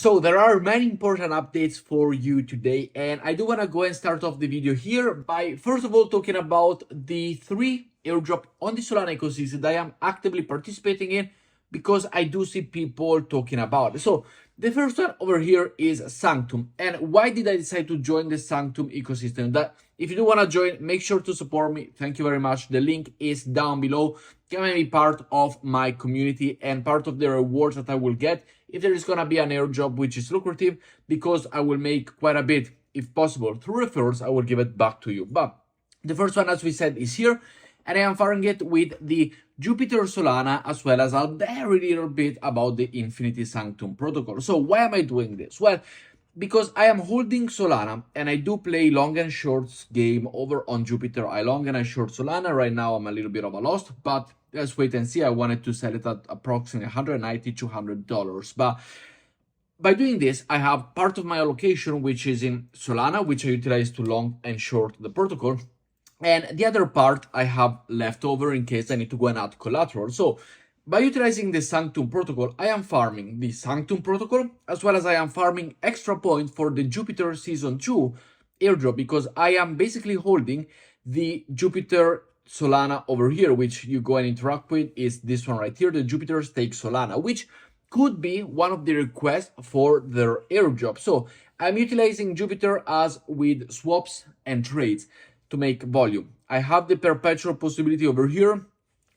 So there are many important updates for you today, and I do want to go and start off the video here by first of all talking about the 3 airdrop on the Solana ecosystem that I am actively participating in because I do see people talking about it. So the first one over here is Sanctum. And why did I decide to join the Sanctum ecosystem? That if you do want to join, make sure to support me. Thank you very much. The link is down below. Come and be part of my community and part of the rewards that I will get if there is going to be an airdrop which is lucrative, because I will make quite a bit, if possible, through referrals. I will give it back to you. But the first one, as we said, is here, and I am farming it with the Jupiter Solana, as well as a very little bit about the Infinity Sanctum protocol. So why am I doing this? Well, because I am holding Solana and I do play long and shorts game over on Jupiter. I long and I short Solana. Right now I'm a little bit of a loss, but let's wait and see. I wanted to sell it at approximately $190, $200. But by doing this, I have part of my allocation, which is in Solana, which I utilize to long and short the protocol. And the other part I have left over in case I need to go and add collateral. So by utilizing the Sanctum protocol, I am farming the Sanctum protocol, as well as I am farming extra points for the Jupiter Season 2 airdrop, because I am basically holding the Jupiter Solana over here, which you go and interact with, is this one right here, the Jupiter Stake Solana, which could be one of the requests for their airdrop. So I'm utilizing Jupiter as with swaps and trades to make volume. I have the perpetual possibility over here,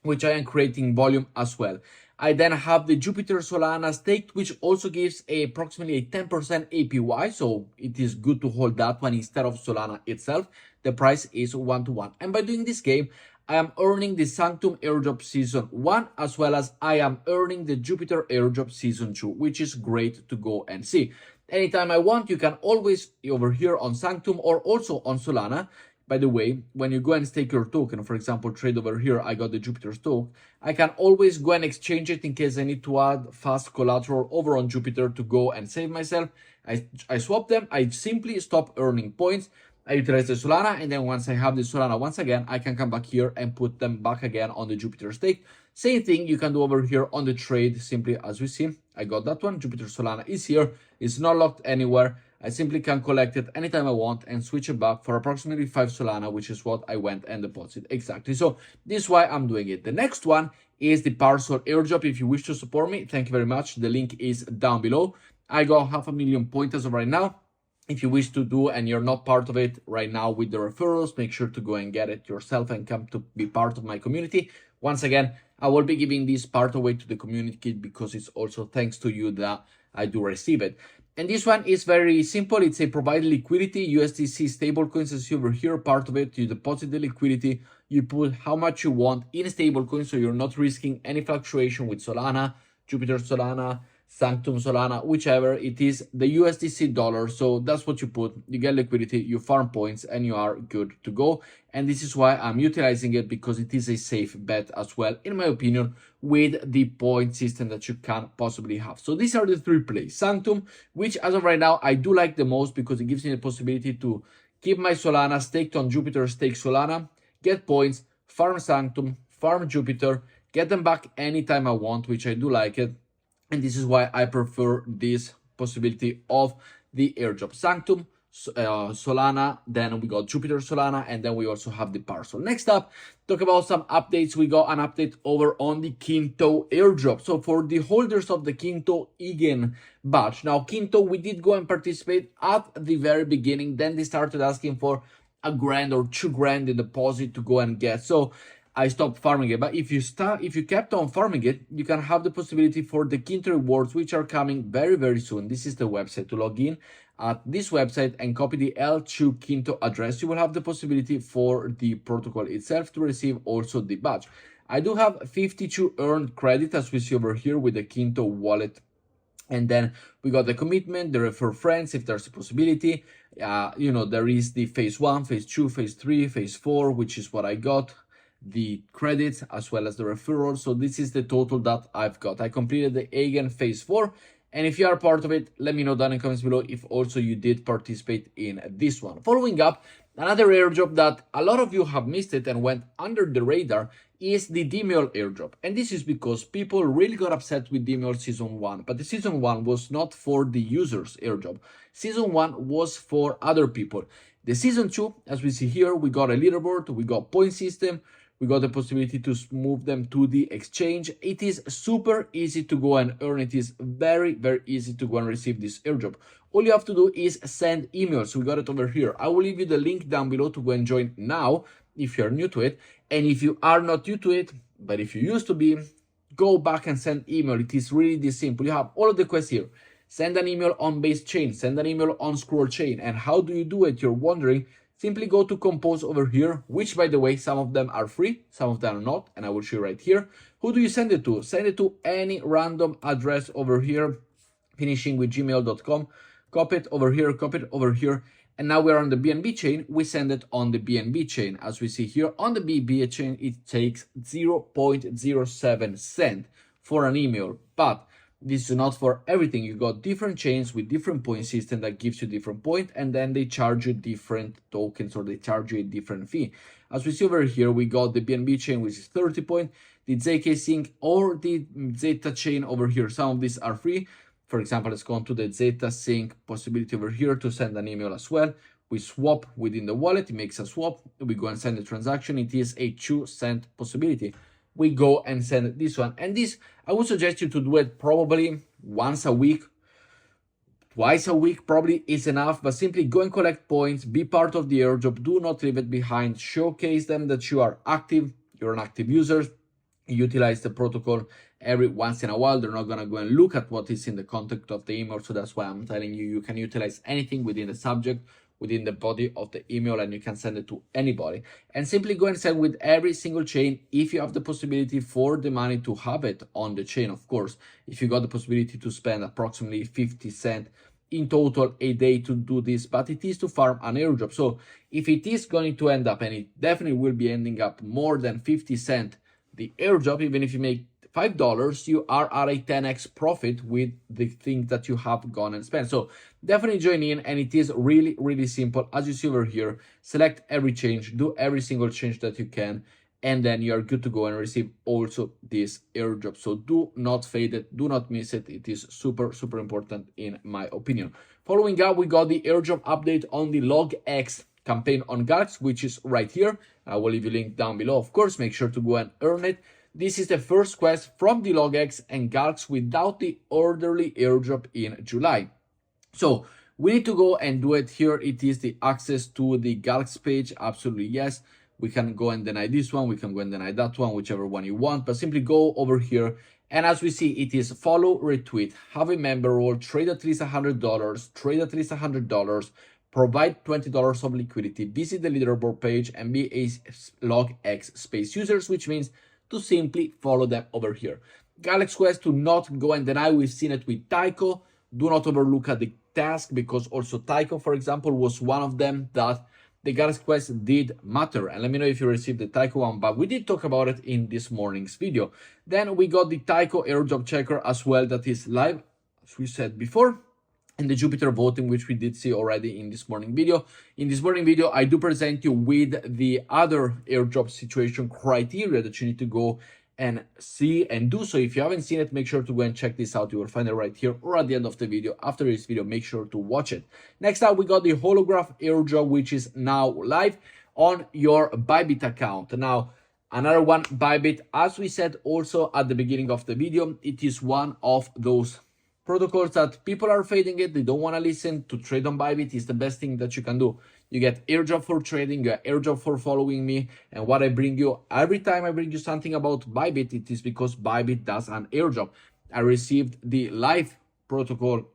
which I am creating volume as well. I then have the Jupiter Solana staked, which also gives approximately a 10% APY. So it is good to hold that one instead of Solana itself. The price is 1-to-1. And by doing this game, I am earning the Sanctum airdrop season 1, as well as I am earning the Jupiter airdrop season 2, which is great to go and see. Anytime I want, you can always over here on Sanctum or also on Solana. By the way, when you go and stake your token, for example, trade over here, I got the Jupiter stock, I can always go and exchange it in case I need to add fast collateral over on Jupiter to go and save myself. I swap them, I simply stop earning points, I utilize the Solana, and then once I have the Solana once again, I can come back here and put them back again on the Jupiter stake. Same thing you can do over here on the trade, simply as we see. I got that one, Jupiter Solana is here, it's not locked anywhere. I simply can collect it anytime I want and switch it back for approximately 5 Solana, which is what I went and deposited exactly. So this is why I'm doing it. The next one is the Parcl airdrop. If you wish to support me, thank you very much. The link is down below. I got 500,000 points as of right now. If you wish to do and you're not part of it right now with the referrals, make sure to go and get it yourself and come to be part of my community. Once again, I will be giving this part away to the community because it's also thanks to you that I do receive it. And this one is very simple. It's a provide liquidity USDC stablecoins. As you over here, part of it, you deposit the liquidity, you put how much you want in stablecoin, so you're not risking any fluctuation with Solana, Jupiter Solana, Sanctum Solana, whichever it is, the USDC dollar. So that's what you put. You get liquidity, you farm points, and you are good to go. And this is why I'm utilizing it, because it is a safe bet as well, in my opinion, with the point system that you can possibly have. So these are the 3 plays. Sanctum, which as of right now, I do like the most because it gives me the possibility to keep my Solana staked on Jupiter, stake Solana, get points, farm Sanctum, farm Jupiter, get them back anytime I want, which I do like it. And this is why I prefer this possibility of the airdrop. Sanctum, Solana, then we got Jupiter Solana, and then we also have the Parcl. Next up, talk about some updates. We got an update over on the Kinto airdrop. So for the holders of the Kinto Egan batch, now Kinto, we did go and participate at the very beginning. Then they started asking for $1,000 or $2,000 in deposit to go and get. So I stopped farming it. But if you kept on farming it, you can have the possibility for the Kinto rewards, which are coming very, very soon. This is the website to log in at this website and copy the L2 Kinto address. You will have the possibility for the protocol itself to receive also the badge. I do have 52 earned credit, as we see over here with the Kinto wallet. And then we got the commitment, the refer friends, if there's a possibility. There is the phase 1, phase 2, phase 3, phase 4, which is what I got. The credits as well as the referral. So this is the total that I've got. I completed the Egan phase 4, and if you are part of it, let me know down in the comments below if also you did participate in this one. Following up, Another airdrop that a lot of you have missed it and went under the radar is the Dmail airdrop. And this is because people really got upset with Dmail Season 1. But the Season 1 was not for the users airdrop. Season 1 was for other people. The Season 2, as we see here, we got a leaderboard, we got point system, we got the possibility to move them to the exchange. It is super easy to go and earn. It is very, very easy to go and receive this airdrop. All you have to do is send emails. We got it over here. I will leave you the link down below to go and join now if you're new to it. And if you are not new to it, but if you used to be, go back and send email. It is really this simple. You have all of the quests here. Send an email on base chain, send an email on scroll chain. And how do you do it? You're wondering. Simply go to compose over here, which by the way, some of them are free, some of them are not, and I will show you right here. Who do you send it to? Send it to any random address over here, finishing with gmail.com. Copy it over here, copy it over here. And now we're on the BNB chain. We send it on the BNB chain. As we see here on the BNB chain, it takes 0.07 cent for an email. But this is not for everything. You got different chains with different point system that gives you different point, and then they charge you different tokens or they charge you a different fee. As we see over here, we got the BNB chain, which is 30 point, the ZK Sync or the Zeta chain over here. Some of these are free. For example, let's go on to the Zeta Sync possibility over here to send an email as well. We swap within the wallet, it makes a swap. We go and send the transaction. It is a 2-cent possibility. We go and send this one. And this, I would suggest you to do it probably once a week, twice a week probably is enough, but simply go and collect points, be part of the airdrop, do not leave it behind, showcase them that you are active, you're an active user, utilize the protocol every once in a while. They're not going to go and look at what is in the content of the email. So that's why I'm telling you, you can utilize anything within the subject, within the body of the email, and you can send it to anybody. And simply go and send with every single chain if you have the possibility for the money to have it on the chain. Of course, if you got the possibility to spend approximately 50 cents in total a day to do this, but it is to farm an airdrop. So if it is going to end up, and it definitely will be ending up more than 50 cents, the airdrop, even if you make $5, you are at a 10x profit with the things that you have gone and spent. So definitely join in, and it is really, really simple. As you see over here, select every change, do every single change that you can, and then you are good to go and receive also this airdrop. So do not fade it, do not miss it. It is super, super important in my opinion. Following up, we got the airdrop update on the LogX campaign on Galaxy, which is right here. I will leave you a link down below. Of course, make sure to go and earn it. This is the first quest from the LogX and Galaxy without the orderly airdrop in July. So we need to go and do it here. It is the access to the Galaxy page. Absolutely, yes. We can go and deny this one. We can go and deny that one, whichever one you want. But simply go over here. And as we see, it is follow, retweet, have a member role, trade at least $100, trade at least $100, provide $20 of liquidity, visit the leaderboard page, and be a LogX space users, which means to simply follow them over here. Galaxy quest to not go and deny. We've seen it with Tycho. Do not overlook at the task, because also Tycho, for example, was one of them that the Galaxy quest did matter. And let me know if you received the Tycho one, but we did talk about it in this morning's video. Then we got the Tycho airdrop checker as well that is live, as we said before, and the Jupiter voting, which we did see already in this morning video. In this morning video, I do present you with the other airdrop situation criteria that you need to go and see and do. So if you haven't seen it, make sure to go and check this out. You will find it right here or at the end of the video. After this video, make sure to watch it. Next up, we got the holograph airdrop, which is now live on your Bybit account. Now, another one, Bybit, as we said also at the beginning of the video, it is one of those protocols that people are fading it. They don't want to listen to trade on Bybit. Is the best thing that you can do. You get airdrop for trading, you get airdrop for following me. And what I bring you, every time I bring you something about Bybit, it is because Bybit does an airdrop. I received the live protocol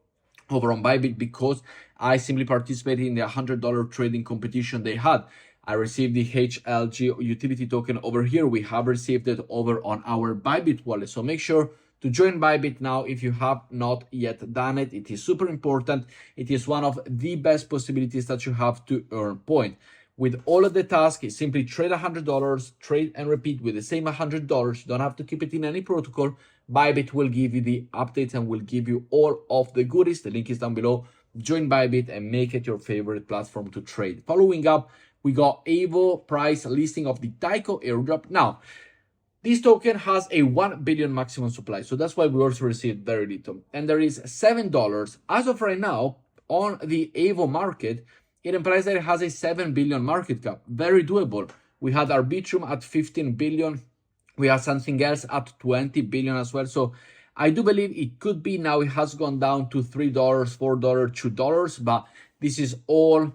over on Bybit because I simply participated in the $100 trading competition they had. I received the HLG utility token over here. We have received it over on our Bybit wallet. So make sure to join Bybit now if you have not yet done it. It is super important. It is one of the best possibilities that you have to earn point. With all of the tasks, is simply trade $100, trade and repeat with the same $100. You don't have to keep it in any protocol. Bybit will give you the updates and will give you all of the goodies. The link is down below. Join Bybit and make it your favorite platform to trade. Following up, We got Evo price listing of the Tyco airdrop. Now, this token has a 1 billion maximum supply, so that's why we also received very little. And there is $7 as of right now on the Evo market. It implies that it has a 7 billion market cap. Very doable. We had Arbitrum at 15 billion. We have something else at 20 billion as well. So I do believe it could be now. It has gone down to $3, $4, $2, but this is all,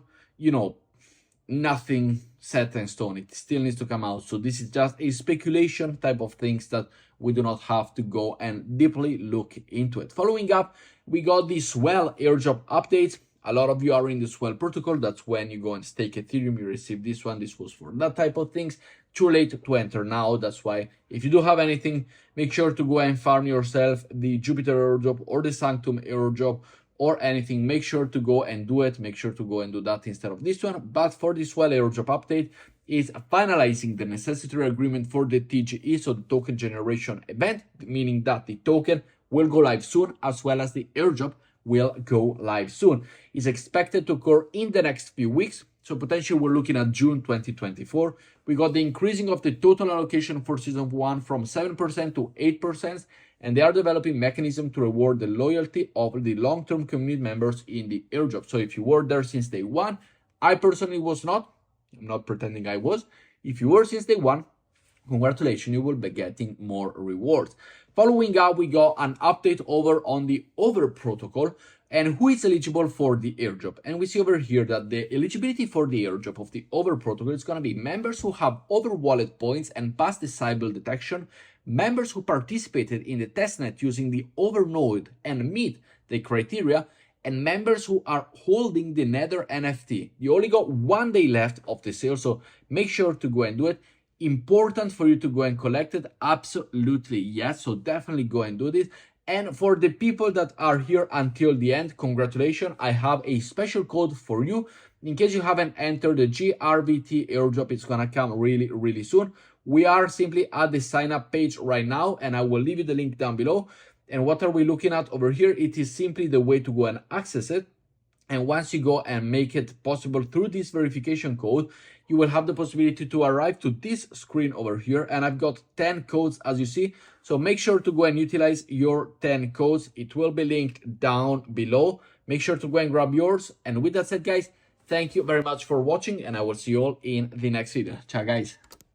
nothing set in stone. It still needs to come out. So this is just a speculation type of things that we do not have to go and deeply look into it. Following up, we got the Swell airdrop updates. A lot of you are in the Swell protocol. That's when you go and stake Ethereum, you receive this one. This was for that type of things. Too late to enter now. That's why if you do have anything, make sure to go and farm yourself the Jupiter airdrop or the Sanctum airdrop or anything. Make sure to go and do it. Make sure to go and do that instead of this one. But for the Swell airdrop update, is finalizing the necessary agreement for the TGE, so the token generation event, meaning that the token will go live soon, as well as the airdrop will go live soon. It's expected to occur in the next few weeks. So potentially we're looking at June 2024. We got the increasing of the total allocation for season 1 from 7% to 8%. And they are developing mechanism to reward the loyalty of the long-term community members in the airdrop. So if you were there since day 1, I personally was not. I'm not pretending I was. If you were since day 1, congratulations, you will be getting more rewards. Following up, we got an update over on the Over protocol and who is eligible for the airdrop. And we see over here that the eligibility for the airdrop of the Over protocol is going to be members who have Over wallet points and passed the Cybele detection, members who participated in the testnet using the Over node and meet the criteria, and members who are holding the Nether NFT. You only got 1 day left of the sale, so make sure to go and do it. Important for you to go and collect it? Absolutely yes, so definitely go and do this. And for the people that are here until the end, congratulations, I have a special code for you. In case you haven't entered the GRBT airdrop, it's gonna come really soon. We are simply at the sign up page right now, and I will leave you the link down below. And what are we looking at over here? It is simply the way to go and access it. And once you go and make it possible through this verification code, you will have the possibility to arrive to this screen over here. And I've got 10 codes, as you see. So make sure to go and utilize your 10 codes. It will be linked down below. Make sure to go and grab yours. And with that said, guys, thank you very much for watching, and I will see you all in the next video. Ciao, guys.